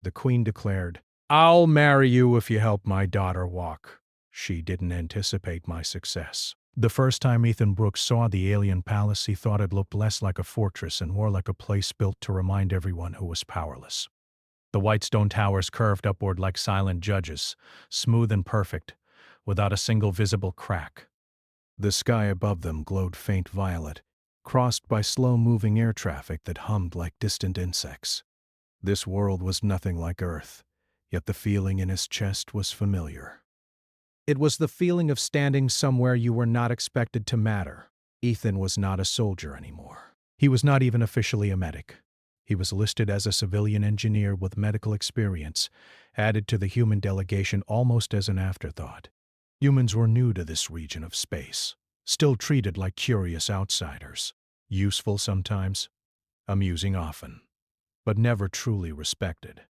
The queen declared, "I'll marry you if you help my daughter walk." She didn't anticipate my success. The first time Ethan Brooks saw the alien palace, he thought it looked less like a fortress and more like a place built to remind everyone who was powerless. The white stone towers curved upward like silent judges, smooth and perfect, without a single visible crack. The sky above them glowed faint violet, crossed by slow-moving air traffic that hummed like distant insects. This world was nothing like Earth, yet the feeling in his chest was familiar. It was the feeling of standing somewhere you were not expected to matter. Ethan was not a soldier anymore. He was not even officially a medic. He was listed as a civilian engineer with medical experience, added to the human delegation almost as an afterthought. Humans were new to this region of space, still treated like curious outsiders, useful sometimes, amusing often, but never truly respected.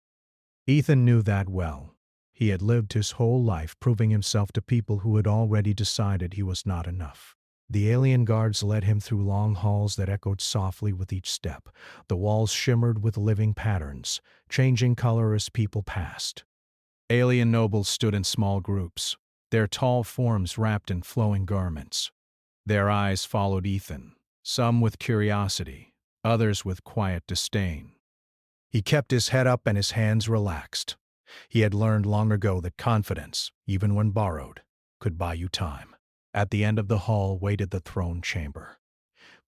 Ethan knew that well. He had lived his whole life proving himself to people who had already decided he was not enough. The alien guards led him through long halls that echoed softly with each step. The walls shimmered with living patterns, changing color as people passed. Alien nobles stood in small groups, their tall forms wrapped in flowing garments. Their eyes followed Ethan, some with curiosity, others with quiet disdain. He kept his head up and his hands relaxed. He had learned long ago that confidence, even when borrowed, could buy you time. At the end of the hall waited the throne chamber.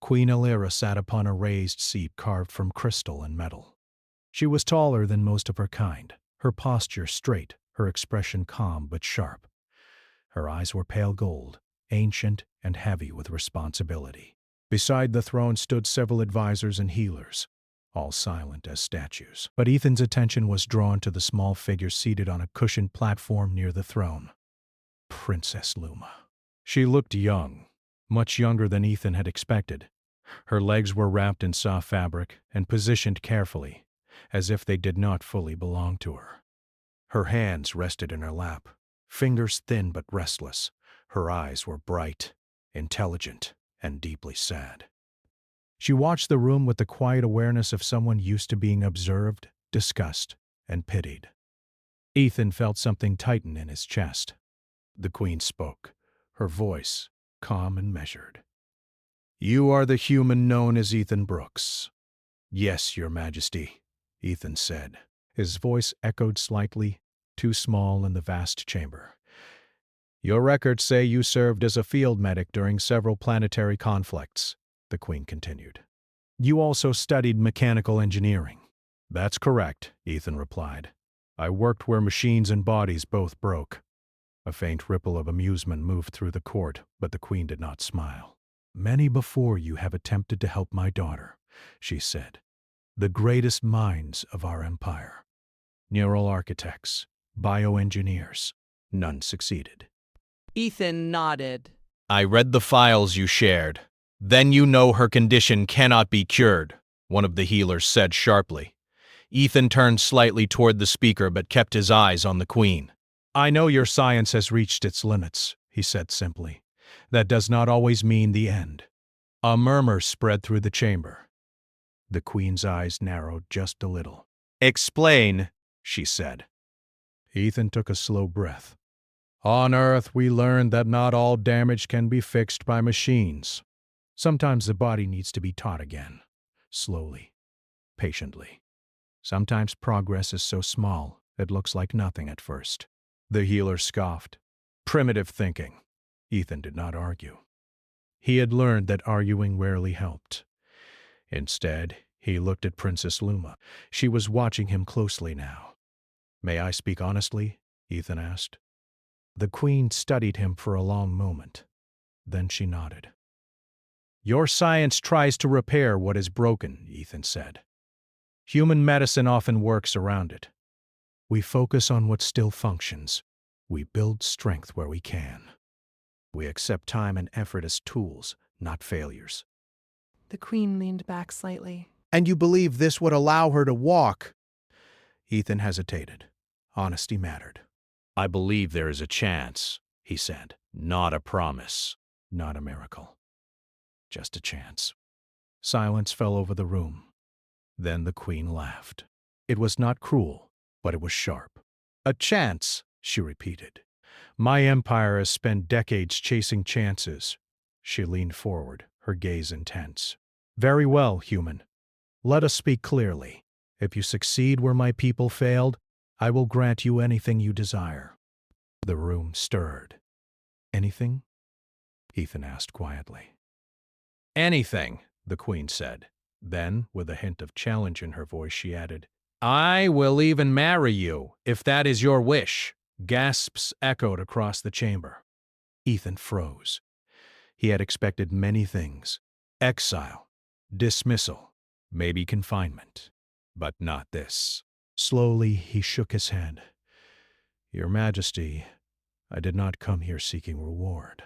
Queen Illyra sat upon a raised seat carved from crystal and metal. She was taller than most of her kind, her posture straight, her expression calm but sharp. Her eyes were pale gold, ancient and heavy with responsibility. Beside the throne stood several advisors and healers, all silent as statues. But Ethan's attention was drawn to the small figure seated on a cushioned platform near the throne. Princess Luma. She looked young, much younger than Ethan had expected. Her legs were wrapped in soft fabric and positioned carefully, as if they did not fully belong to her. Her hands rested in her lap, fingers thin but restless. Her eyes were bright, intelligent, and deeply sad. She watched the room with the quiet awareness of someone used to being observed, discussed, and pitied. Ethan felt something tighten in his chest. The queen spoke, her voice calm and measured. "You are the human known as Ethan Brooks." "Yes, Your Majesty," Ethan said. His voice echoed slightly, too small in the vast chamber. "Your records say you served as a field medic during several planetary conflicts," the queen continued. "You also studied mechanical engineering." "That's correct," Ethan replied. "I worked where machines and bodies both broke." A faint ripple of amusement moved through the court, but the queen did not smile. "Many before you have attempted to help my daughter," she said. "The greatest minds of our empire. Neural architects, bioengineers. None succeeded." Ethan nodded. "I read the files you shared. Then you know her condition cannot be cured," one of the healers said sharply. Ethan turned slightly toward the speaker but kept his eyes on the queen. "I know your science has reached its limits," he said simply. "That does not always mean the end." A murmur spread through the chamber. The queen's eyes narrowed just a little. "Explain," she said. Ethan took a slow breath. "On Earth, we learned that not all damage can be fixed by machines. Sometimes the body needs to be taught again, slowly, patiently. Sometimes progress is so small it looks like nothing at first." The healer scoffed. Primitive thinking. Ethan did not argue. He had learned that arguing rarely helped. Instead, he looked at Princess Luma. She was watching him closely now. "May I speak honestly?" Ethan asked. The queen studied him for a long moment. Then she nodded. "Your science tries to repair what is broken," Ethan said. "Human medicine often works around it. We focus on what still functions. We build strength where we can. We accept time and effort as tools, not failures." The queen leaned back slightly. "And you believe this would allow her to walk?" Ethan hesitated. Honesty mattered. "I believe there is a chance," he said. "Not a promise." Not a miracle. Just a chance. Silence fell over the room. Then the queen laughed. It was not cruel. but it was sharp. A chance, she repeated. My empire has spent decades chasing chances. She leaned forward, her gaze intense. Very well, human. Let us speak clearly. If you succeed where my people failed, I will grant you anything you desire. The room stirred. Anything? Ethan asked quietly. Anything, the queen said. Then, with a hint of challenge in her voice, she added, I will even marry you, if that is your wish. Gasps echoed across the chamber. Ethan froze. He had expected many things. Exile, dismissal, maybe confinement. But not this. Slowly, he shook his head. Your Majesty, I did not come here seeking reward.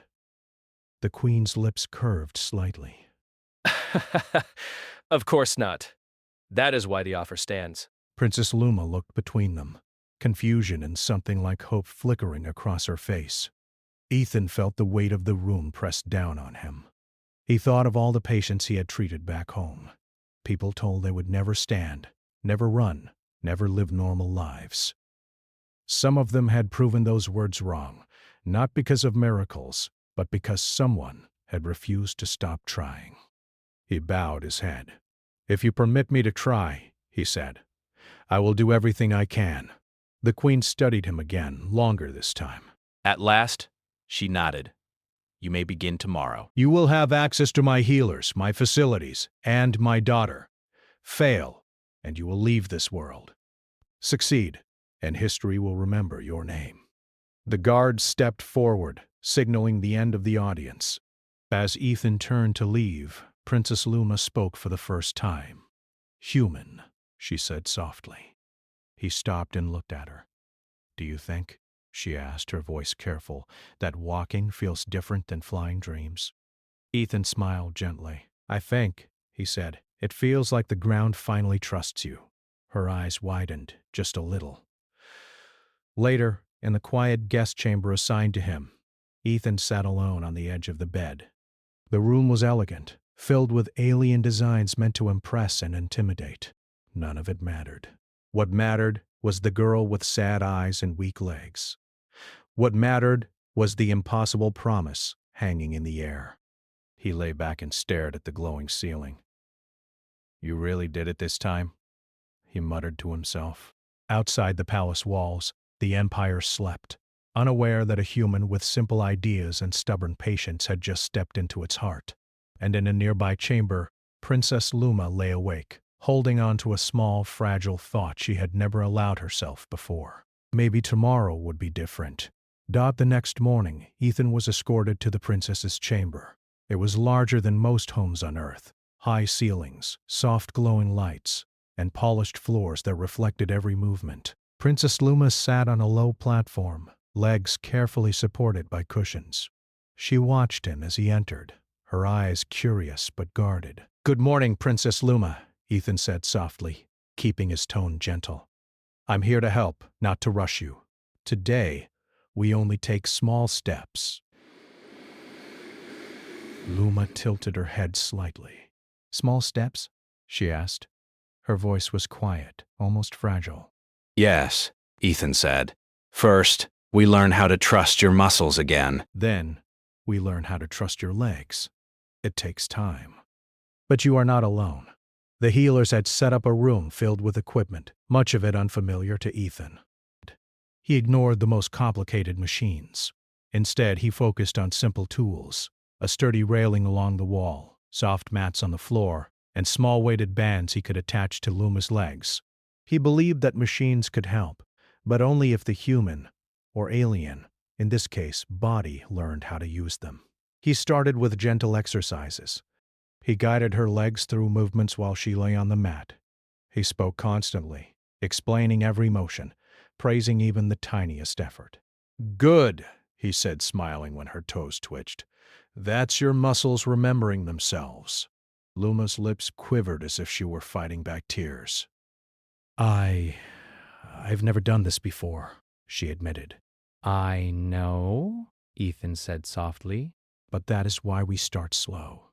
The queen's lips curved slightly. Of course not. That is why the offer stands. Princess Luma looked between them, confusion and something like hope flickering across her face. Ethan felt the weight of the room pressed down on him. He thought of all the patients he had treated back home. People told they would never stand, never run, never live normal lives. Some of them had proven those words wrong, not because of miracles, but because someone had refused to stop trying. He bowed his head. If you permit me to try, he said, I will do everything I can. The queen studied him again, longer this time. At last, she nodded. You may begin tomorrow. You will have access to my healers, my facilities, and my daughter. Fail, and you will leave this world. Succeed, and history will remember your name. The guard stepped forward, signaling the end of the audience. As Ethan turned to leave, Princess Luma spoke for the first time. Human, she said softly. He stopped and looked at her. Do you think, she asked, her voice careful, that walking feels different than flying dreams? Ethan smiled gently. I think, he said, it feels like the ground finally trusts you. Her eyes widened, just a little. Later, in the quiet guest chamber assigned to him, Ethan sat alone on the edge of the bed. The room was elegant, filled with alien designs meant to impress and intimidate. None of it mattered. What mattered was the girl with sad eyes and weak legs. What mattered was the impossible promise hanging in the air. He lay back and stared at the glowing ceiling. You really did it this time? He muttered to himself. Outside the palace walls, the Empire slept, unaware that a human with simple ideas and stubborn patience had just stepped into its heart. And in a nearby chamber, Princess Luma lay awake, holding on to a small, fragile thought she had never allowed herself before. Maybe tomorrow would be different. The next morning, Ethan was escorted to the princess's chamber. It was larger than most homes on Earth. High ceilings, soft glowing lights, and polished floors that reflected every movement. Princess Luma sat on a low platform, legs carefully supported by cushions. She watched him as he entered, her eyes curious but guarded. Good morning, Princess Luma, Ethan said softly, keeping his tone gentle. I'm here to help, not to rush you. Today, we only take small steps. Luma tilted her head slightly. Small steps? She asked. Her voice was quiet, almost fragile. Yes, Ethan said. First, we learn how to trust your muscles again. Then, we learn how to trust your legs. It takes time. But you are not alone. The healers had set up a room filled with equipment, much of it unfamiliar to Ethan. He ignored the most complicated machines. Instead, he focused on simple tools, a sturdy railing along the wall, soft mats on the floor, and small weighted bands he could attach to Luma's legs. He believed that machines could help, but only if the human, or alien, in this case body, learned how to use them. He started with gentle exercises. He guided her legs through movements while she lay on the mat. He spoke constantly, explaining every motion, praising even the tiniest effort. Good, he said, smiling when her toes twitched. That's your muscles remembering themselves. Luma's lips quivered as if she were fighting back tears. I've never done this before, she admitted. I know, Ethan said softly. But that is why we start slow.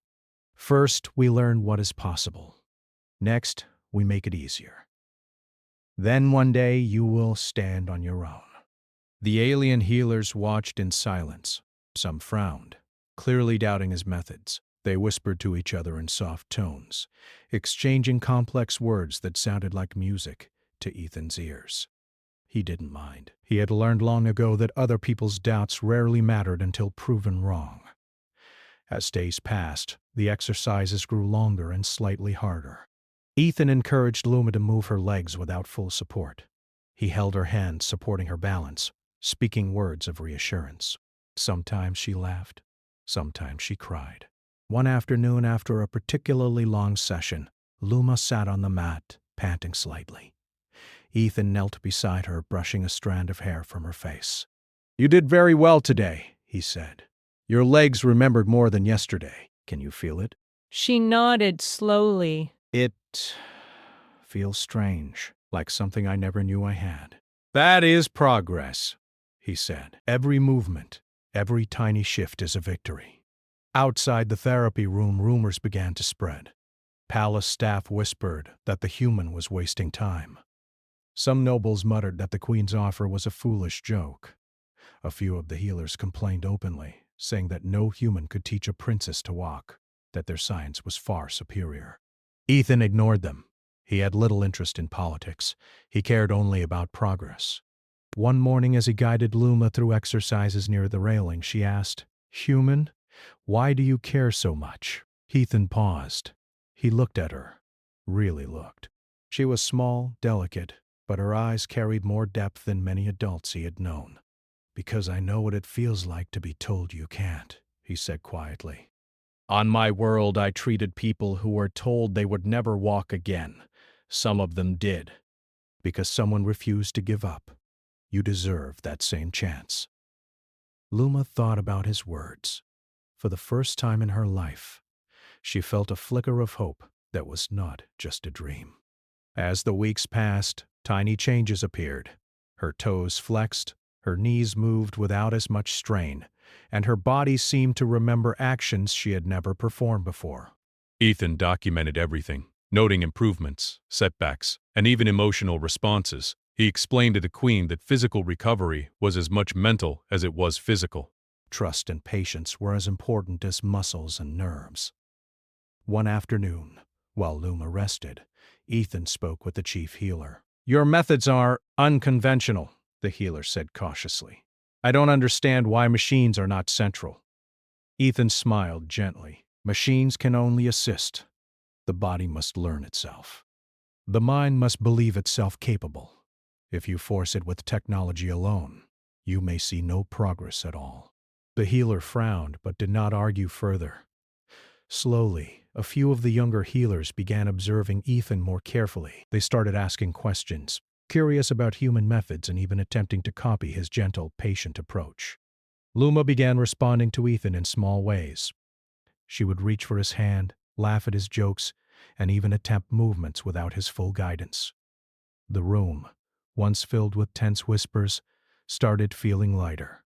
First, we learn what is possible. Next, we make it easier. Then one day you will stand on your own." The alien healers watched in silence. Some frowned, clearly doubting his methods. They whispered to each other in soft tones, exchanging complex words that sounded like music to Ethan's ears. He didn't mind. He had learned long ago that other people's doubts rarely mattered until proven wrong. As days passed, the exercises grew longer and slightly harder. Ethan encouraged Luma to move her legs without full support. He held her hand, supporting her balance, speaking words of reassurance. Sometimes she laughed, sometimes she cried. One afternoon, after a particularly long session, Luma sat on the mat, panting slightly. Ethan knelt beside her, brushing a strand of hair from her face. "You did very well today," he said. "Your legs remembered more than yesterday. Can you feel it?" She nodded slowly. "It feels strange, like something I never knew I had." "That is progress," he said. "Every movement, every tiny shift is a victory." Outside the therapy room, rumors began to spread. Palace staff whispered that the human was wasting time. Some nobles muttered that the queen's offer was a foolish joke. A few of the healers complained openly, saying that no human could teach a princess to walk, that their science was far superior. Ethan ignored them. He had little interest in politics. He cared only about progress. One morning, as he guided Luma through exercises near the railing, she asked, "Human, why do you care so much?" Ethan paused. He looked at her, really looked. She was small, delicate, but her eyes carried more depth than many adults he had known. "Because I know what it feels like to be told you can't," he said quietly. "On my world, I treated people who were told they would never walk again. Some of them did. Because someone refused to give up. You deserve that same chance." Luma thought about his words. For the first time in her life, she felt a flicker of hope that was not just a dream. As the weeks passed, tiny changes appeared. Her toes flexed, her knees moved without as much strain, and her body seemed to remember actions she had never performed before. Ethan documented everything, noting improvements, setbacks, and even emotional responses. He explained to the queen that physical recovery was as much mental as it was physical. Trust and patience were as important as muscles and nerves. One afternoon, while Luma rested, Ethan spoke with the chief healer. "Your methods are unconventional," the healer said cautiously. "I don't understand why machines are not central." Ethan smiled gently. "Machines can only assist. The body must learn itself. The mind must believe itself capable. If you force it with technology alone, you may see no progress at all." The healer frowned but did not argue further. Slowly, a few of the younger healers began observing Ethan more carefully. They started asking questions, curious about human methods and even attempting to copy his gentle, patient approach. Luma began responding to Ethan in small ways. She would reach for his hand, laugh at his jokes, and even attempt movements without his full guidance. The room, once filled with tense whispers, started feeling lighter.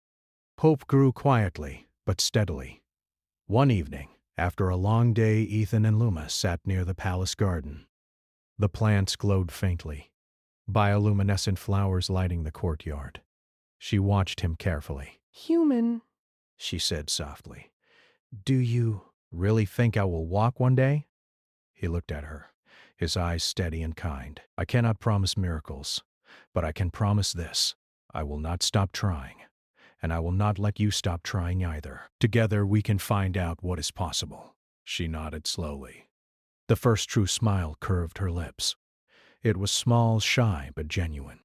Hope grew quietly, but steadily. One evening, after a long day, Ethan and Luma sat near the palace garden. The plants glowed faintly, bioluminescent flowers lighting the courtyard. She watched him carefully. "Human." She said softly, "Do you really think I will walk one day?" He looked at her, his eyes steady and kind. "I cannot promise miracles, but I can promise this. I will not stop trying. And I will not let you stop trying either. Together we can find out what is possible." She nodded slowly. The first true smile curved her lips. It was small, shy, but genuine.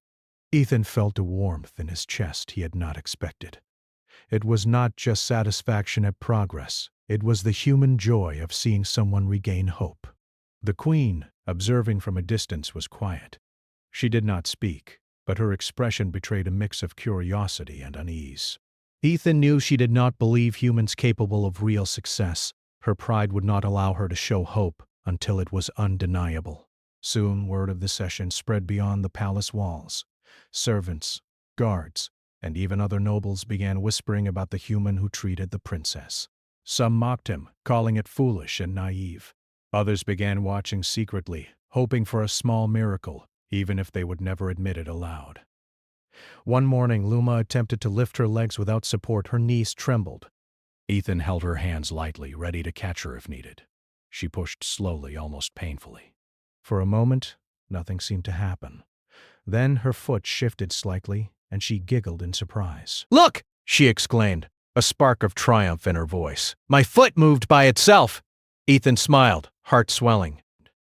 Ethan felt a warmth in his chest he had not expected. It was not just satisfaction at progress. It was the human joy of seeing someone regain hope. The queen, observing from a distance, was quiet. She did not speak, but her expression betrayed a mix of curiosity and unease. Ethan knew she did not believe humans capable of real success. Her pride would not allow her to show hope until it was undeniable. Soon word of the session spread beyond the palace walls. Servants, guards, and even other nobles began whispering about the human who treated the princess. Some mocked him, calling it foolish and naive. Others began watching secretly, hoping for a small miracle, even if they would never admit it aloud. One morning, Luma attempted to lift her legs without support. Her knees trembled. Ethan held her hands lightly, ready to catch her if needed. She pushed slowly, almost painfully. For a moment, nothing seemed to happen. Then her foot shifted slightly, and she giggled in surprise. Look! She exclaimed, a spark of triumph in her voice. My foot moved by itself! Ethan smiled, heart swelling.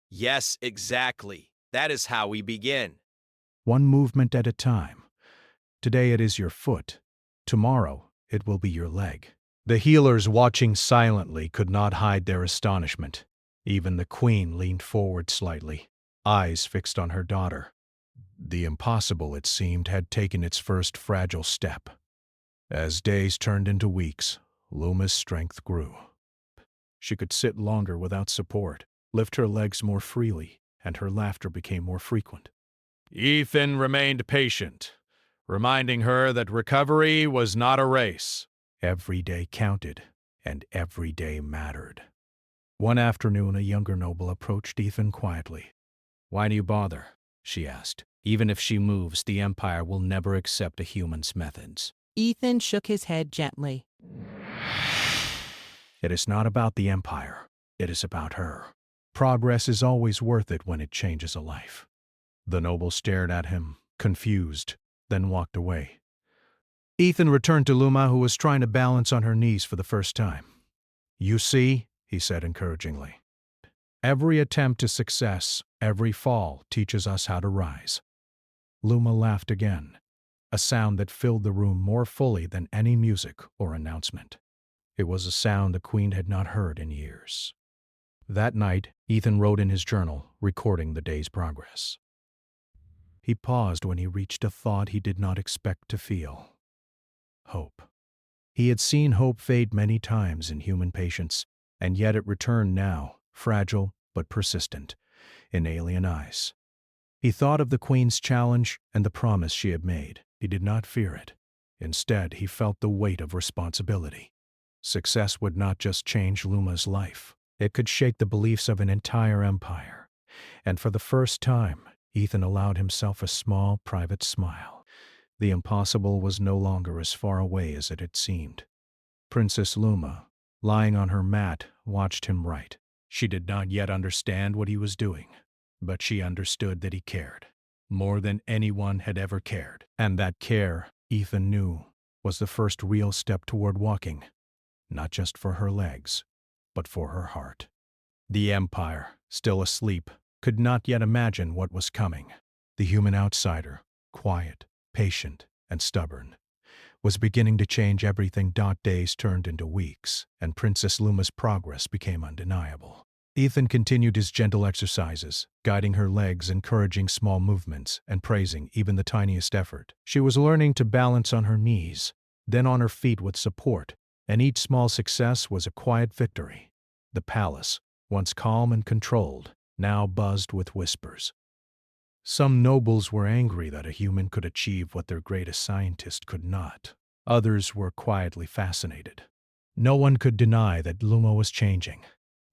Yes, exactly. That is how we begin. One movement at a time. Today it is your foot. Tomorrow it will be your leg. The healers, watching silently, could not hide their astonishment. Even the queen leaned forward slightly, eyes fixed on her daughter. The impossible, it seemed, had taken its first fragile step. As days turned into weeks, Luma's strength grew. She could sit longer without support, lift her legs more freely, and her laughter became more frequent. Ethan remained patient, reminding her that recovery was not a race. Every day counted, and every day mattered. One afternoon, a younger noble approached Ethan quietly. Why do you bother? She asked. Even if she moves, the Empire will never accept a human's methods. Ethan shook his head gently. It is not about the Empire. It is about her. Progress is always worth it when it changes a life. The noble stared at him, confused, then walked away. Ethan returned to Luma, who was trying to balance on her knees for the first time. You see, he said encouragingly. Every attempt is success, every fall teaches us how to rise. Luma laughed again, a sound that filled the room more fully than any music or announcement. It was a sound the queen had not heard in years. That night, Ethan wrote in his journal, recording the day's progress. He paused when he reached a thought he did not expect to feel. Hope. He had seen hope fade many times in human patience, and yet it returned now, fragile but persistent, in alien eyes. He thought of the queen's challenge and the promise she had made. He did not fear it. Instead, he felt the weight of responsibility. Success would not just change Luma's life. It could shake the beliefs of an entire empire. And for the first time, Ethan allowed himself a small, private smile. The impossible was no longer as far away as it had seemed. Princess Luma, lying on her mat, watched him write. She did not yet understand what he was doing, but she understood that he cared, more than anyone had ever cared. And that care, Ethan knew, was the first real step toward walking, not just for her legs, but for her heart. The Empire, still asleep, could not yet imagine what was coming. The human outsider, quiet, patient, and stubborn, was beginning to change everything. Days turned into weeks, and Princess Luma's progress became undeniable. Ethan continued his gentle exercises, guiding her legs, encouraging small movements, and praising even the tiniest effort. She was learning to balance on her knees, then on her feet with support, and each small success was a quiet victory. The palace, once calm and controlled, now buzzed with whispers. Some nobles were angry that a human could achieve what their greatest scientist could not. Others were quietly fascinated. No one could deny that Luma was changing,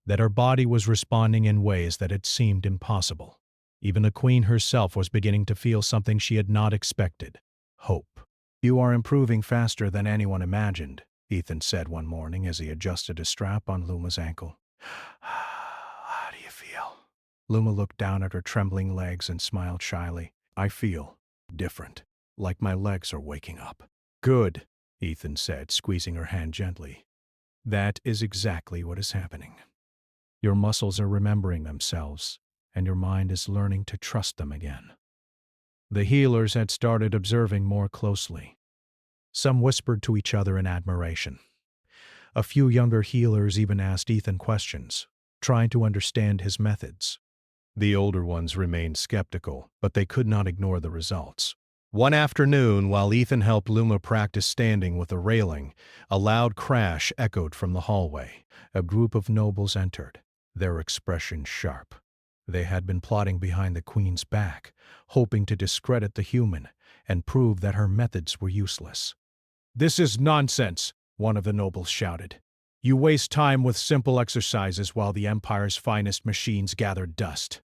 that her body was responding in ways that had seemed impossible. Even the queen herself was beginning to feel something she had not expected: hope. You are improving faster than anyone imagined, Ethan said one morning as he adjusted a strap on Luma's ankle. How do you feel? Luma looked down at her trembling legs and smiled shyly. I feel different, like my legs are waking up. Good, Ethan said, squeezing her hand gently. That is exactly what is happening. Your muscles are remembering themselves, and your mind is learning to trust them again. The healers had started observing more closely. Some whispered to each other in admiration. A few younger healers even asked Ethan questions, trying to understand his methods. The older ones remained skeptical, but they could not ignore the results. One afternoon, while Ethan helped Luma practice standing with a railing, a loud crash echoed from the hallway. A group of nobles entered, their expression sharp. They had been plotting behind the queen's back, hoping to discredit the human and prove that her methods were useless. This is nonsense, one of the nobles shouted. You waste time with simple exercises while the Empire's finest machines gather dust.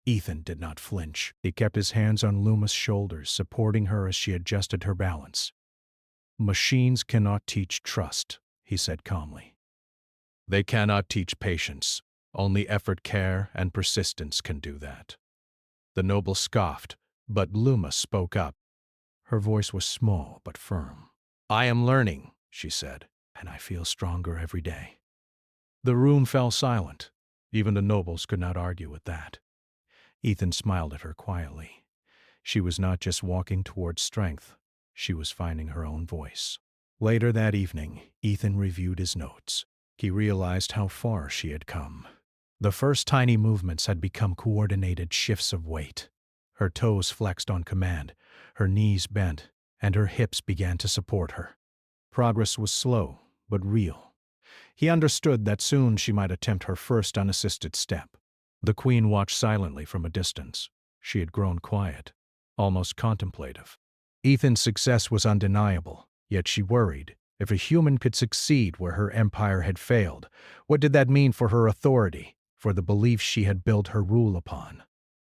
Ethan did not flinch. He kept his hands on Luma's shoulders, supporting her as she adjusted her balance. "Machines cannot teach trust," he said calmly. "They cannot teach patience. Only effort, care, and persistence can do that." The noble scoffed, but Luma spoke up. Her voice was small but firm. "I am learning," she said, "and I feel stronger every day." The room fell silent. Even the nobles could not argue with that. Ethan smiled at her quietly. She was not just walking towards strength, she was finding her own voice. Later that evening, Ethan reviewed his notes. He realized how far she had come. The first tiny movements had become coordinated shifts of weight. Her toes flexed on command, her knees bent, and her hips began to support her. Progress was slow, but real. He understood that soon she might attempt her first unassisted step. The queen watched silently from a distance. She had grown quiet, almost contemplative. Ethan's success was undeniable, yet she worried. If a human could succeed where her empire had failed, what did that mean for her authority, for the beliefs she had built her rule upon?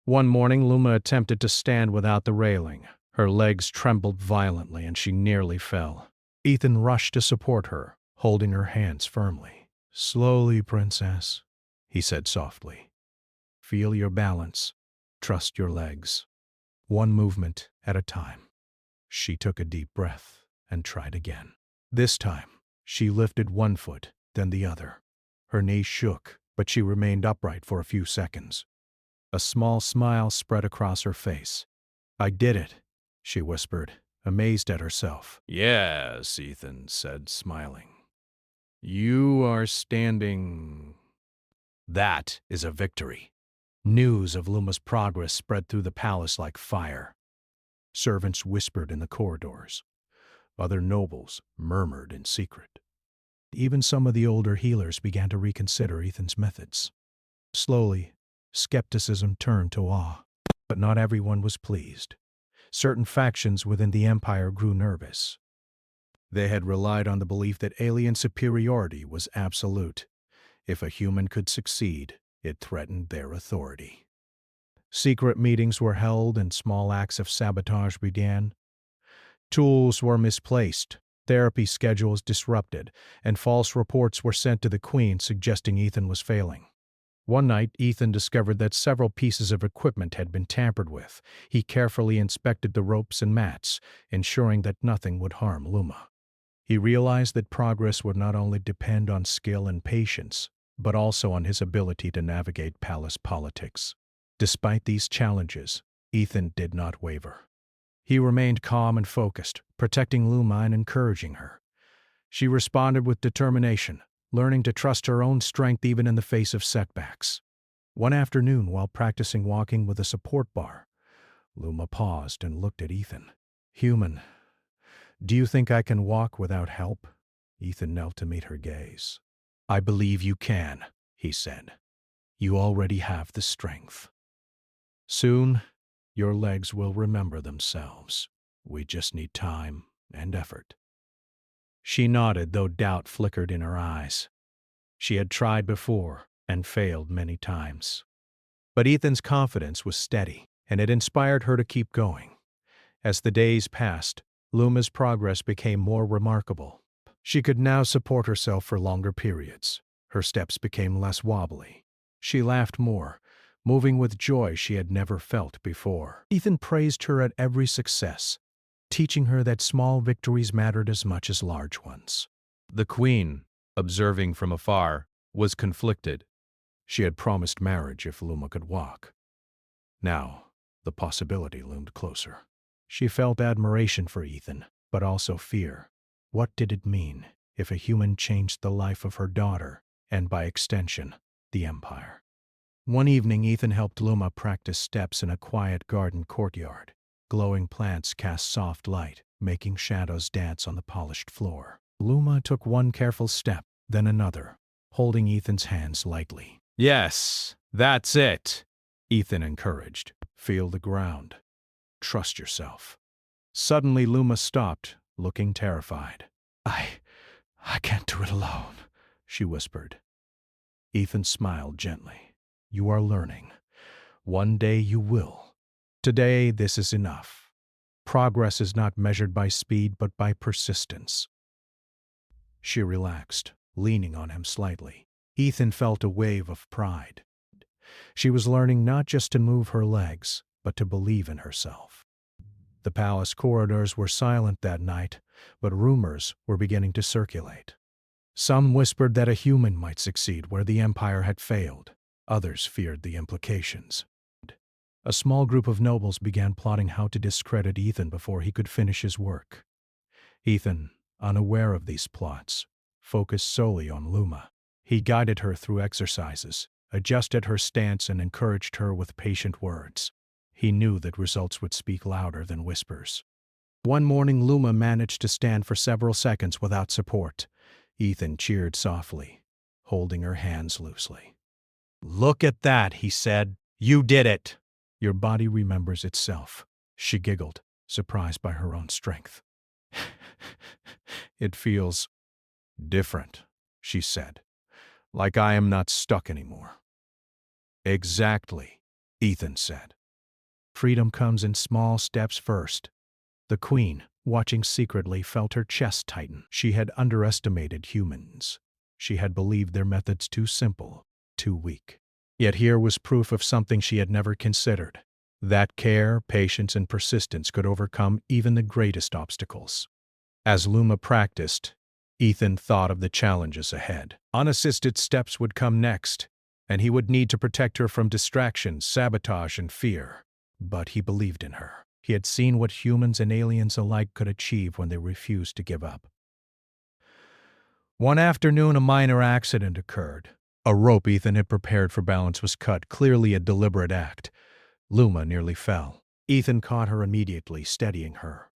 One morning, Luma attempted to stand without the railing. Her legs trembled violently and she nearly fell. Ethan rushed to support her, holding her hands firmly. "Slowly, princess," he said softly. "Feel your balance. Trust your legs. One movement at a time." She took a deep breath and tried again. This time, she lifted one foot, then the other. Her knees shook, but she remained upright for a few seconds. A small smile spread across her face. "I did it," she whispered, amazed at herself. "Yes," Ethan said, smiling. "You are standing." That is a victory. News of Luma's progress spread through the palace like fire. Servants whispered in the corridors. Other nobles murmured in secret. Even some of the older healers began to reconsider Ethan's methods. Slowly, skepticism turned to awe, but not everyone was pleased. Certain factions within the empire grew nervous. They had relied on the belief that alien superiority was absolute. If a human could succeed, it threatened their authority. Secret meetings were held and small acts of sabotage began. Tools were misplaced, therapy schedules disrupted, and false reports were sent to the queen suggesting Ethan was failing. One night, Ethan discovered that several pieces of equipment had been tampered with. He carefully inspected the ropes and mats, ensuring that nothing would harm Luma. He realized that progress would not only depend on skill and patience, but also on his ability to navigate palace politics. Despite these challenges, Ethan did not waver. He remained calm and focused, protecting Luma and encouraging her. She responded with determination, learning to trust her own strength even in the face of setbacks. One afternoon, while practicing walking with a support bar, Luma paused and looked at Ethan. "Human, do you think I can walk without help?" Ethan knelt to meet her gaze. "I believe you can," he said. "You already have the strength. Soon, your legs will remember themselves. We just need time and effort." She nodded, though doubt flickered in her eyes. She had tried before and failed many times. But Ethan's confidence was steady, and it inspired her to keep going. As the days passed, Luma's progress became more remarkable. She could now support herself for longer periods. Her steps became less wobbly. She laughed more, moving with joy she had never felt before. Ethan praised her at every success, teaching her that small victories mattered as much as large ones. The queen, observing from afar, was conflicted. She had promised marriage if Luma could walk. Now, the possibility loomed closer. She felt admiration for Ethan, but also fear. What did it mean if a human changed the life of her daughter, and by extension, the empire? One evening, Ethan helped Luma practice steps in a quiet garden courtyard. Glowing plants cast soft light, making shadows dance on the polished floor. Luma took one careful step, then another, holding Ethan's hands lightly. "Yes, that's it," Ethan encouraged. "Feel the ground. Trust yourself." Suddenly, Luma stopped, looking terrified. I can't do it alone," she whispered. Ethan smiled gently. "You are learning. One day you will. Today, this is enough. Progress is not measured by speed, but by persistence. She relaxed, leaning on him slightly. Ethan felt a wave of pride. She was learning not just to move her legs, but to believe in herself. The palace corridors were silent that night, but rumors were beginning to circulate. Some whispered that a human might succeed where the Empire had failed. Others feared the implications. A small group of nobles began plotting how to discredit Ethan before he could finish his work. Ethan, unaware of these plots, focused solely on Luma. He guided her through exercises, adjusted her stance, and encouraged her with patient words. He knew that results would speak louder than whispers. One morning, Luma managed to stand for several seconds without support. Ethan cheered softly, holding her hands loosely. "Look at that," he said. "You did it." "Your body remembers itself." She giggled, surprised by her own strength. "It feels different," she said, "like I am not stuck anymore." "Exactly," Ethan said. Freedom comes in small steps first. The queen, watching secretly, felt her chest tighten. She had underestimated humans. She had believed their methods too simple, too weak. Yet here was proof of something she had never considered, that care, patience, and persistence could overcome even the greatest obstacles. As Luma practiced, Ethan thought of the challenges ahead. Unassisted steps would come next, and he would need to protect her from distractions, sabotage, and fear. But he believed in her. He had seen what humans and aliens alike could achieve when they refused to give up. One afternoon, a minor accident occurred. A rope Ethan had prepared for balance was cut, clearly a deliberate act. Luma nearly fell. Ethan caught her immediately, steadying her.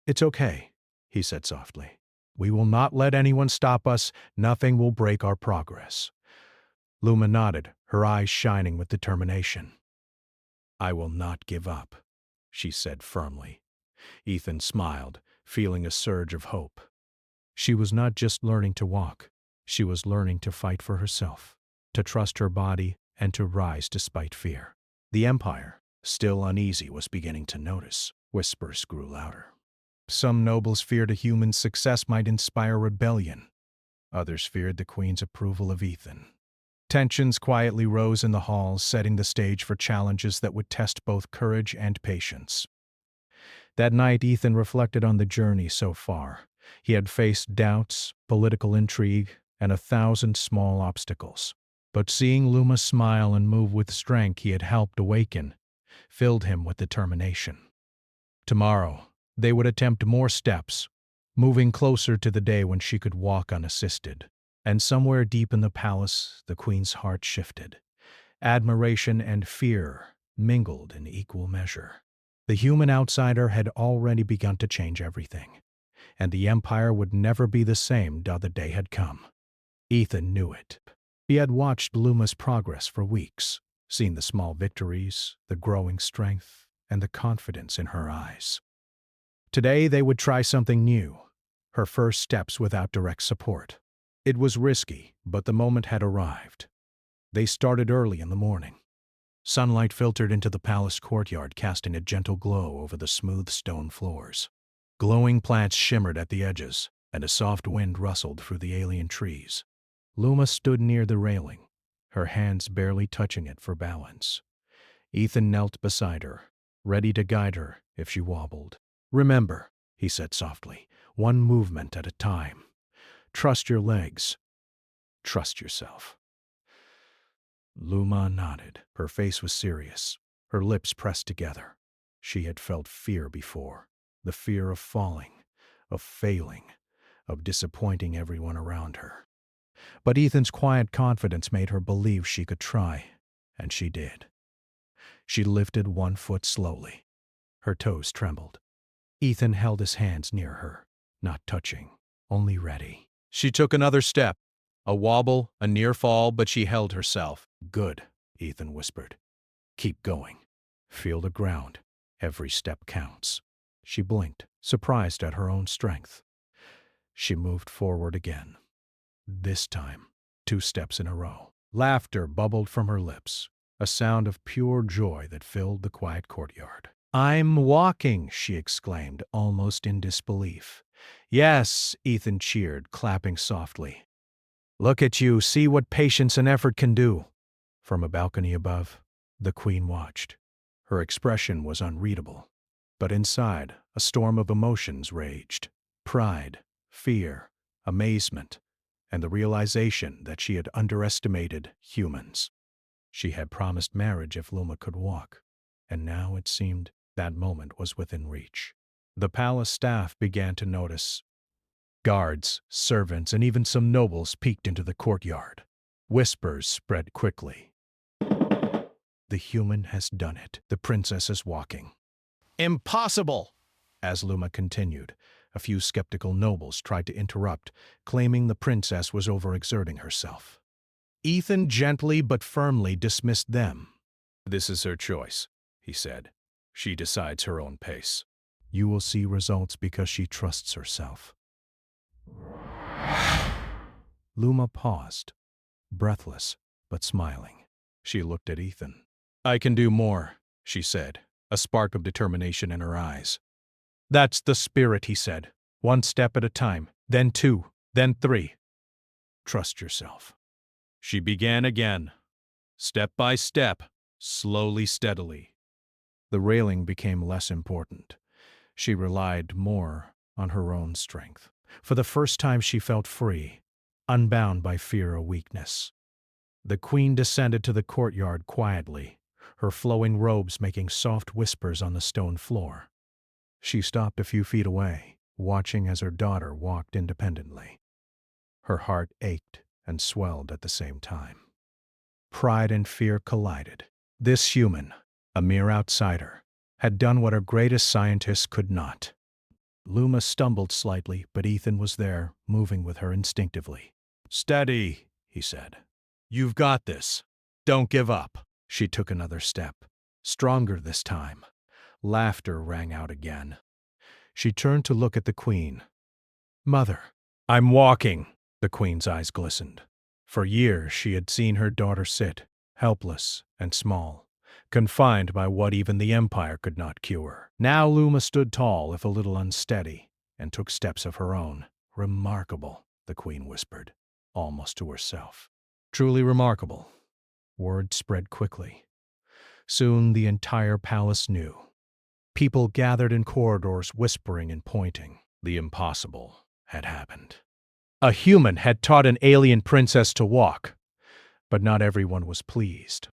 "It's okay," he said softly. "We will not let anyone stop us. Nothing will break our progress." Luma nodded, her eyes shining with determination. "I will not give up," she said firmly. Ethan smiled, feeling a surge of hope. She was not just learning to walk. She was learning to fight for herself, to trust her body, and to rise despite fear. The Empire, still uneasy, was beginning to notice. Whispers grew louder. Some nobles feared a human's success might inspire rebellion. Others feared the queen's approval of Ethan. Tensions quietly rose in the halls, setting the stage for challenges that would test both courage and patience. That night, Ethan reflected on the journey so far. He had faced doubts, political intrigue, and 1,000 small obstacles. But seeing Luma smile and move with strength he had helped awaken filled him with determination. Tomorrow, they would attempt more steps, moving closer to the day when she could walk unassisted. And somewhere deep in the palace, the queen's heart shifted. Admiration and fear mingled in equal measure. The human outsider had already begun to change everything, and the Empire would never be the same till the day had come. Ethan knew it. He had watched Luma's progress for weeks, seen the small victories, the growing strength, and the confidence in her eyes. Today they would try something new, her first steps without direct support. It was risky, but the moment had arrived. They started early in the morning. Sunlight filtered into the palace courtyard, casting a gentle glow over the smooth stone floors. Glowing plants shimmered at the edges, and a soft wind rustled through the alien trees. Luma stood near the railing, her hands barely touching it for balance. Ethan knelt beside her, ready to guide her if she wobbled. "Remember," he said softly, "one movement at a time. Trust your legs. Trust yourself." Luma nodded. Her face was serious, her lips pressed together. She had felt fear before, the fear of falling, of failing, of disappointing everyone around her. But Ethan's quiet confidence made her believe she could try, and she did. She lifted one foot slowly. Her toes trembled. Ethan held his hands near her, not touching, only ready. She took another step. A wobble, a near fall, but she held herself. "Good," Ethan whispered. "Keep going. Feel the ground. Every step counts." She blinked, surprised at her own strength. She moved forward again. This time, 2 steps in a row. Laughter bubbled from her lips. a sound of pure joy that filled the quiet courtyard. "I'm walking," she exclaimed, almost in disbelief. "Yes," Ethan cheered, clapping softly. "Look at you, see what patience and effort can do." From a balcony above, the Queen watched. Her expression was unreadable, but inside, a storm of emotions raged: pride, fear, amazement, and the realization that she had underestimated humans. She had promised marriage if Luma could walk, and now it seemed that moment was within reach. The palace staff began to notice. Guards, servants, and even some nobles peeked into the courtyard. Whispers spread quickly. "The human has done it. The princess is walking." "Impossible!" As Luma continued, a few skeptical nobles tried to interrupt, claiming the princess was overexerting herself. Ethan gently but firmly dismissed them. "This is her choice," he said. "She decides her own pace." "You will see results because she trusts herself." Luma paused, breathless but smiling. She looked at Ethan. "I can do more," she said, a spark of determination in her eyes. "That's the spirit," he said. "One step at a time, then two, then three. Trust yourself." She began again, step by step, slowly, steadily. The railing became less important. She relied more on her own strength. For the first time she felt free, unbound by fear or weakness. The Queen descended to the courtyard quietly, her flowing robes making soft whispers on the stone floor. She stopped a few feet away, watching as her daughter walked independently. Her heart ached and swelled at the same time. Pride and fear collided. This human, a mere outsider, had done what her greatest scientists could not. Luma stumbled slightly, but Ethan was there, moving with her instinctively. "Steady," he said. "You've got this. Don't give up." She took another step, stronger this time. Laughter rang out again. She turned to look at the Queen. "Mother." "I'm walking." The Queen's eyes glistened. For years she had seen her daughter sit, helpless and small, confined by what even the Empire could not cure. Now Luma stood tall, if a little unsteady, and took steps of her own. "Remarkable," the Queen whispered, almost to herself. "Truly remarkable." Word spread quickly. Soon the entire palace knew. People gathered in corridors, whispering and pointing. The impossible had happened. A human had taught an alien princess to walk, but not everyone was pleased.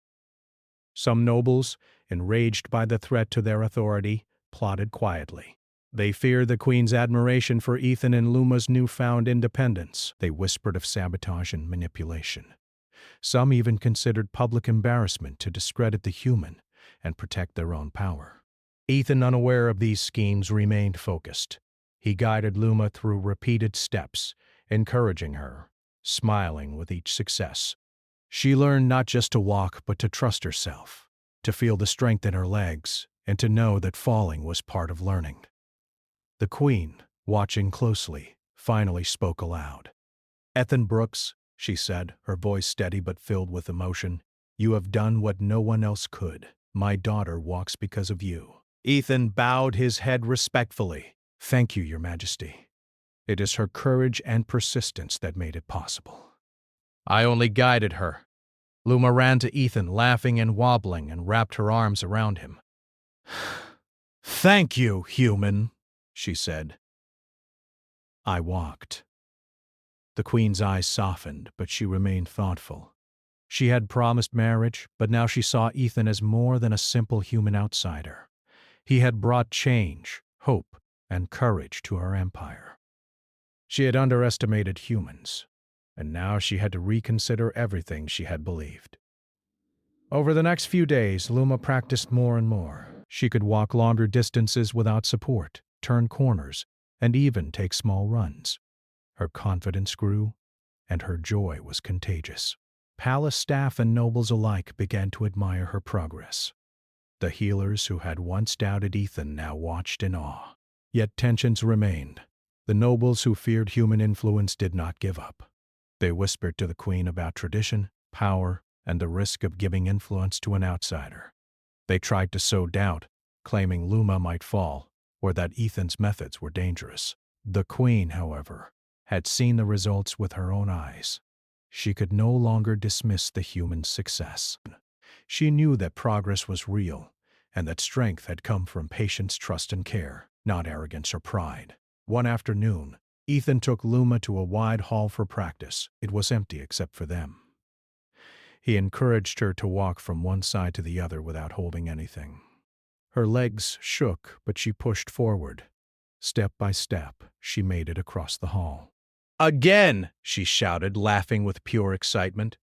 Some nobles, enraged by the threat to their authority, plotted quietly. They feared the Queen's admiration for Ethan and Luma's newfound independence. They whispered of sabotage and manipulation. Some even considered public embarrassment to discredit the human and protect their own power. Ethan, unaware of these schemes, remained focused. He guided Luma through repeated steps, encouraging her, smiling with each success. She learned not just to walk, but to trust herself, to feel the strength in her legs, and to know that falling was part of learning. The Queen, watching closely, finally spoke aloud. "Ethan Brooks," she said, her voice steady but filled with emotion, "you have done what no one else could. My daughter walks because of you." Ethan bowed his head respectfully. "Thank you, Your Majesty. It is her courage and persistence that made it possible." "I only guided her." Luma ran to Ethan, laughing and wobbling, and wrapped her arms around him. "Thank you, human," she said. "I walked." The Queen's eyes softened, but she remained thoughtful. She had promised marriage, but now she saw Ethan as more than a simple human outsider. He had brought change, hope, and courage to her empire. She had underestimated humans, and now she had to reconsider everything she had believed. Over the next few days, Luma practiced more and more. She could walk longer distances without support, turn corners, and even take small runs. Her confidence grew, and her joy was contagious. Palace staff and nobles alike began to admire her progress. The healers who had once doubted Ethan now watched in awe. Yet tensions remained. The nobles who feared human influence did not give up. They whispered to the Queen about tradition, power, and the risk of giving influence to an outsider. They tried to sow doubt, claiming Luma might fall, or that Ethan's methods were dangerous. The Queen, however, had seen the results with her own eyes. She could no longer dismiss the human success. She knew that progress was real, and that strength had come from patience, trust, and care, not arrogance or pride. One afternoon, Ethan took Luma to a wide hall for practice. It was empty except for them. He encouraged her to walk from one side to the other without holding anything. Her legs shook, but she pushed forward. Step by step, she made it across the hall. Again, she shouted, laughing with pure excitement.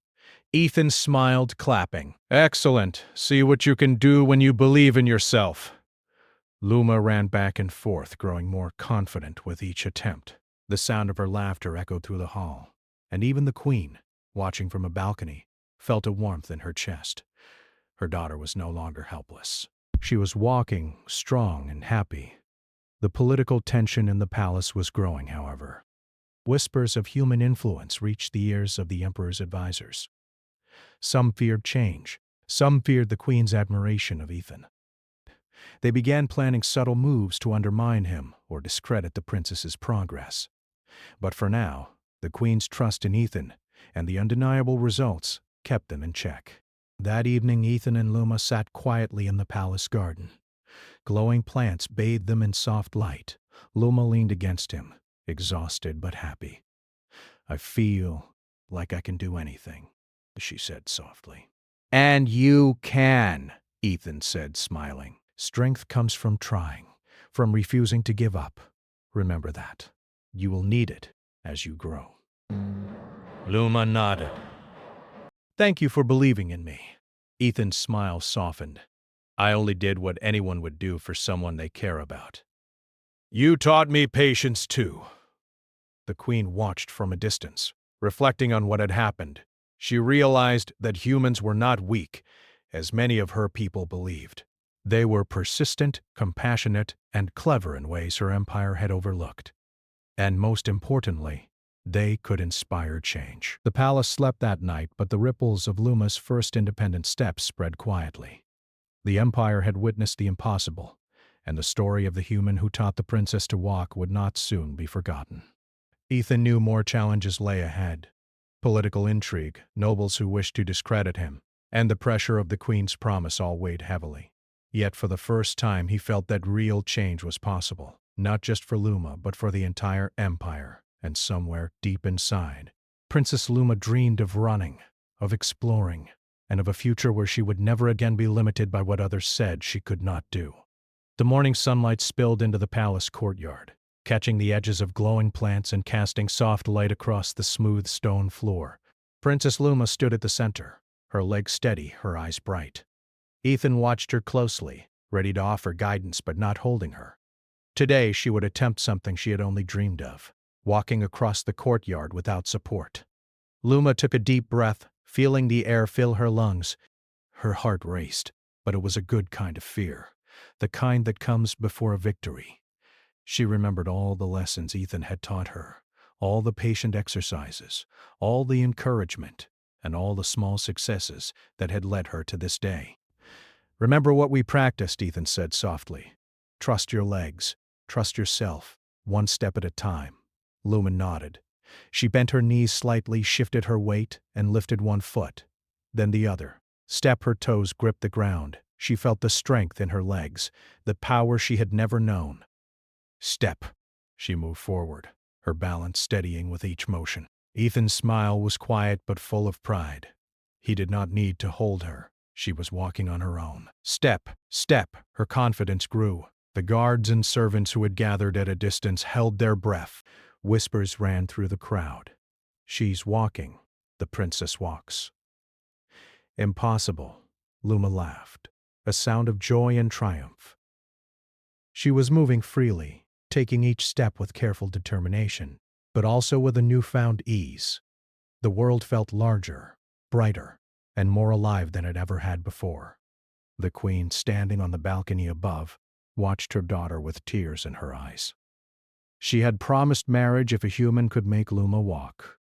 Ethan smiled, clapping. Excellent. See what you can do when you believe in yourself. Luma ran back and forth, growing more confident with each attempt. The sound of her laughter echoed through the hall, and even the Queen, watching from a balcony, felt a warmth in her chest. Her daughter was no longer helpless. She was walking, strong and happy. The political tension in the palace was growing, however. Whispers of human influence reached the ears of the Emperor's advisors. Some feared change. Some feared the Queen's admiration of Ethan. They began planning subtle moves to undermine him or discredit the princess's progress. But for now, the Queen's trust in Ethan and the undeniable results kept them in check. That evening, Ethan and Luma sat quietly in the palace garden. Glowing plants bathed them in soft light. Luma leaned against him, exhausted but happy. "I feel like I can do anything," she said softly. "And you can," Ethan said, smiling. "Strength comes from trying, from refusing to give up. Remember that. You will need it as you grow." Luma nodded. "Thank you for believing in me." Ethan's smile softened. "I only did what anyone would do for someone they care about." "You taught me patience, too." The Queen watched from a distance. Reflecting on what had happened, she realized that humans were not weak, as many of her people believed. They were persistent, compassionate, and clever in ways her empire had overlooked. And most importantly, they could inspire change. The palace slept that night, but the ripples of Luma's first independent steps spread quietly. The empire had witnessed the impossible, and the story of the human who taught the princess to walk would not soon be forgotten. Ethan knew more challenges lay ahead. Political intrigue, nobles who wished to discredit him, and the pressure of the Queen's promise all weighed heavily. Yet for the first time he felt that real change was possible, not just for Luma, but for the entire empire. And somewhere deep inside, Princess Luma dreamed of running, of exploring, and of a future where she would never again be limited by what others said she could not do. The morning sunlight spilled into the palace courtyard, catching the edges of glowing plants and casting soft light across the smooth stone floor. Princess Luma stood at the center, her legs steady, her eyes bright. Ethan watched her closely, ready to offer guidance but not holding her. Today she would attempt something she had only dreamed of, walking across the courtyard without support. Luma took a deep breath, feeling the air fill her lungs. Her heart raced, but it was a good kind of fear, the kind that comes before a victory. She remembered all the lessons Ethan had taught her, all the patient exercises, all the encouragement, and all the small successes that had led her to this day. "Remember what we practiced," Ethan said softly. "Trust your legs, trust yourself, one step at a time." Luma nodded. She bent her knees slightly, shifted her weight, and lifted one foot, then the other. Step her toes gripped the ground. She felt the strength in her legs, the power she had never known. Step. She moved forward, her balance steadying with each motion. Ethan's smile was quiet but full of pride. He did not need to hold her. She was walking on her own. Step, step. Her confidence grew. The guards and servants who had gathered at a distance held their breath. Whispers ran through the crowd. "She's walking. The princess walks." "Impossible," Luma laughed, a sound of joy and triumph. She was moving freely, taking each step with careful determination, but also with a newfound ease. The world felt larger, brighter, and more alive than it ever had before. The Queen, standing on the balcony above, watched her daughter with tears in her eyes. She had promised marriage if a human could make Luma walk.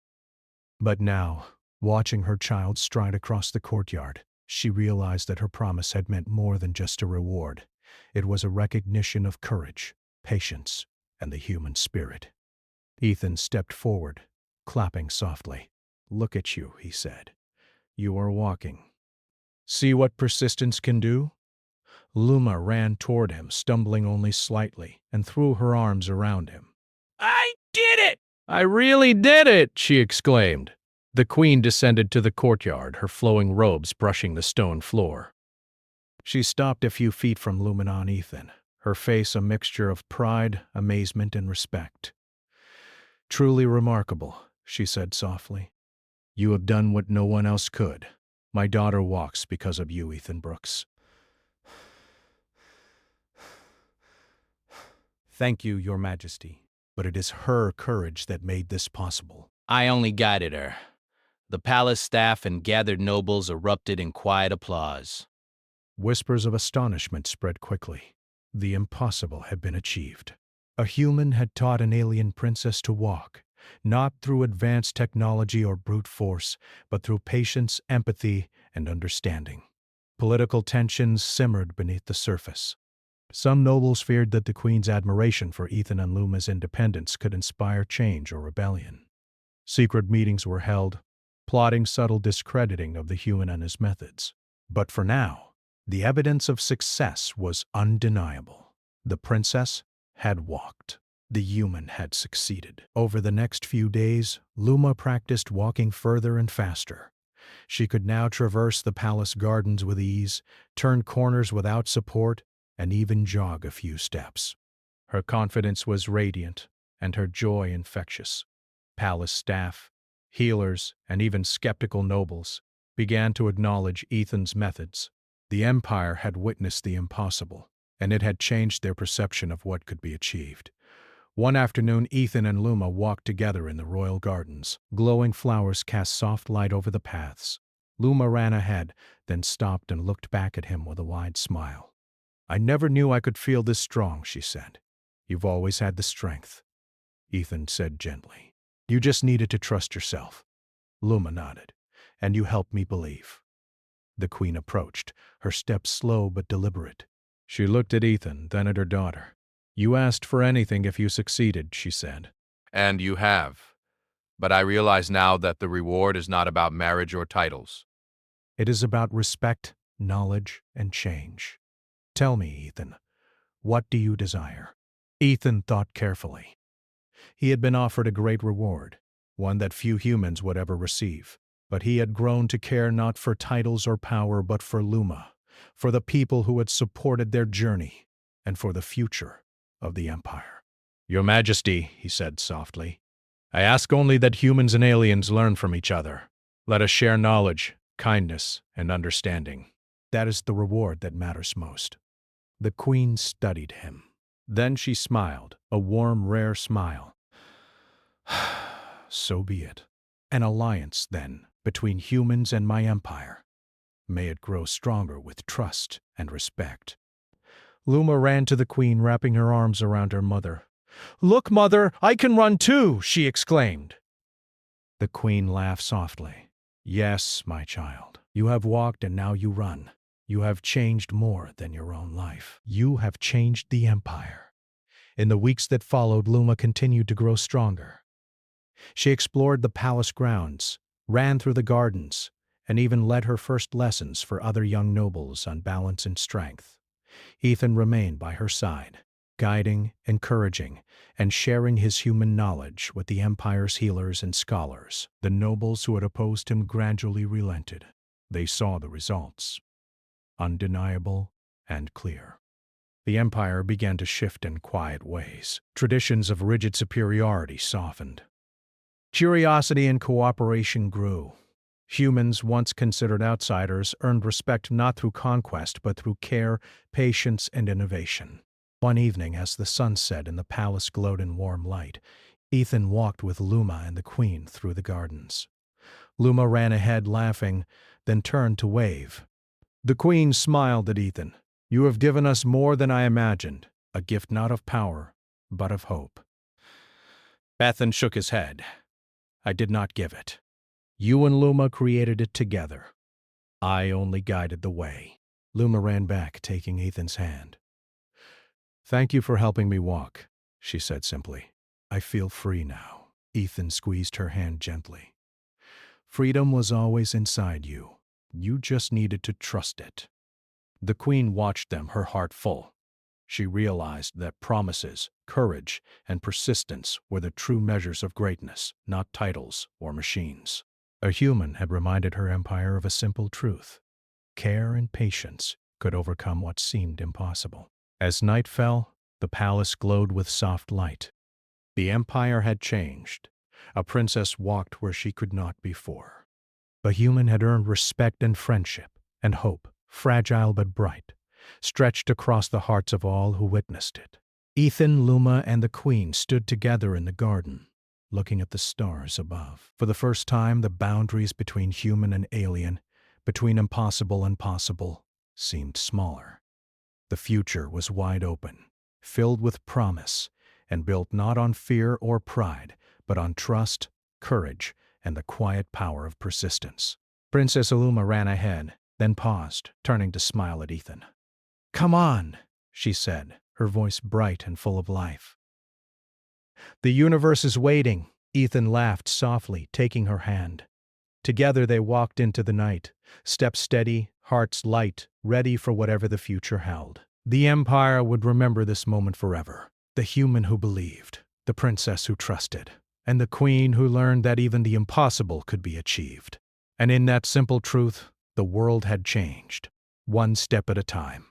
But now, Watching her child stride across the courtyard, she realized that her promise had meant more than just a reward. It was a recognition of courage, patience, and the human spirit. Ethan stepped forward, clapping softly. "Look at you," he said. "You are walking. See what persistence can do?" Luma ran toward him, stumbling only slightly, and threw her arms around him. I did it! I really did it, she exclaimed. The queen descended to the courtyard, her flowing robes brushing the stone floor. She stopped a few feet from Luma and Ethan, her face a mixture of pride, amazement, and respect. "Truly remarkable," she said softly. "You have done what no one else could. My daughter walks because of you, Ethan Brooks." "Thank you, Your Majesty, but it is her courage that made this possible." I only guided her. The palace staff and gathered nobles erupted in quiet applause. Whispers of astonishment spread quickly. The impossible had been achieved. A human had taught an alien princess to walk, not through advanced technology or brute force, but through patience, empathy, and understanding. Political tensions simmered beneath the surface. Some nobles feared that the Queen's admiration for Ethan and Luma's independence could inspire change or rebellion. Secret meetings were held, plotting subtle discrediting of the human and his methods. But for now, the evidence of success was undeniable. The princess had walked. The human had succeeded. Over the next few days, Luma practiced walking further and faster. She could now traverse the palace gardens with ease, turn corners without support, and even jog a few steps. Her confidence was radiant, and her joy infectious. Palace staff, healers, and even skeptical nobles began to acknowledge Ethan's methods. The Empire had witnessed the impossible, and it had changed their perception of what could be achieved. One afternoon, Ethan and Luma walked together in the royal gardens. Glowing flowers cast soft light over the paths. Luma ran ahead, then stopped and looked back at him with a wide smile. "I never knew I could feel this strong," she said. "You've always had the strength," Ethan said gently. "You just needed to trust yourself." Luma nodded. "And you helped me believe." The Queen approached, her steps slow but deliberate. She looked at Ethan, then at her daughter. "You asked for anything if you succeeded," she said. And you have. But I realize now that the reward is not about marriage or titles. "It is about respect, knowledge, and change. Tell me, Ethan, what do you desire?" Ethan thought carefully. He had been offered a great reward, one that few humans would ever receive. But he had grown to care not for titles or power, but for Luma, for the people who had supported their journey, and for the future of the Empire. "Your Majesty," he said softly, "I ask only that humans and aliens learn from each other. Let us share knowledge, kindness, and understanding. That is the reward that matters most." The Queen studied him. Then she smiled, a warm, rare smile. "So be it. An alliance, then, between humans and my empire. May it grow stronger with trust and respect." Luma ran to the Queen, wrapping her arms around her mother. "Look, Mother, I can run too!" she exclaimed. The Queen laughed softly. "Yes, my child, you have walked and now you run. You have changed more than your own life. You have changed the Empire." In the weeks that followed, Luma continued to grow stronger. She explored the palace grounds, ran through the gardens, and even led her first lessons for other young nobles on balance and strength. Ethan remained by her side, guiding, encouraging, and sharing his human knowledge with the Empire's healers and scholars. The nobles who had opposed him gradually relented. They saw the results, undeniable and clear. The Empire began to shift in quiet ways. Traditions of rigid superiority softened. Curiosity and cooperation grew. Humans, once considered outsiders, earned respect not through conquest but through care, patience, and innovation. One evening, as the sun set and the palace glowed in warm light, Ethan walked with Luma and the Queen through the gardens. Luma ran ahead, laughing, then turned to wave. The Queen smiled at Ethan. "You have given us more than I imagined, a gift not of power, but of hope." Ethan shook his head. "I did not give it. You and Luma created it together. I only guided the way. Luma ran back, taking Ethan's hand. Thank you for helping me walk, she said simply. I feel free now. Ethan squeezed her hand gently. Freedom was always inside you. You just needed to trust it. The Queen watched them, her heart full. She realized that promises, courage, and persistence were the true measures of greatness, not titles or machines. A human had reminded her empire of a simple truth. Care and patience could overcome what seemed impossible. As night fell, the palace glowed with soft light. The empire had changed. A princess walked where she could not before. A human had earned respect and friendship, and hope, fragile but bright, stretched across the hearts of all who witnessed it. Ethan, Luma, and the Queen stood together in the garden, looking at the stars above. For the first time, the boundaries between human and alien, between impossible and possible, seemed smaller. The future was wide open, filled with promise, and built not on fear or pride, but on trust, courage, and the quiet power of persistence. Princess Luma ran ahead, then paused, turning to smile at Ethan. Come on, she said, her voice bright and full of life. The universe is waiting, Ethan laughed softly, taking her hand. Together they walked into the night, steps steady, hearts light, ready for whatever the future held. The Empire would remember this moment forever. The human who believed, the princess who trusted, and the Queen who learned that even the impossible could be achieved. And in that simple truth, the world had changed, one step at a time.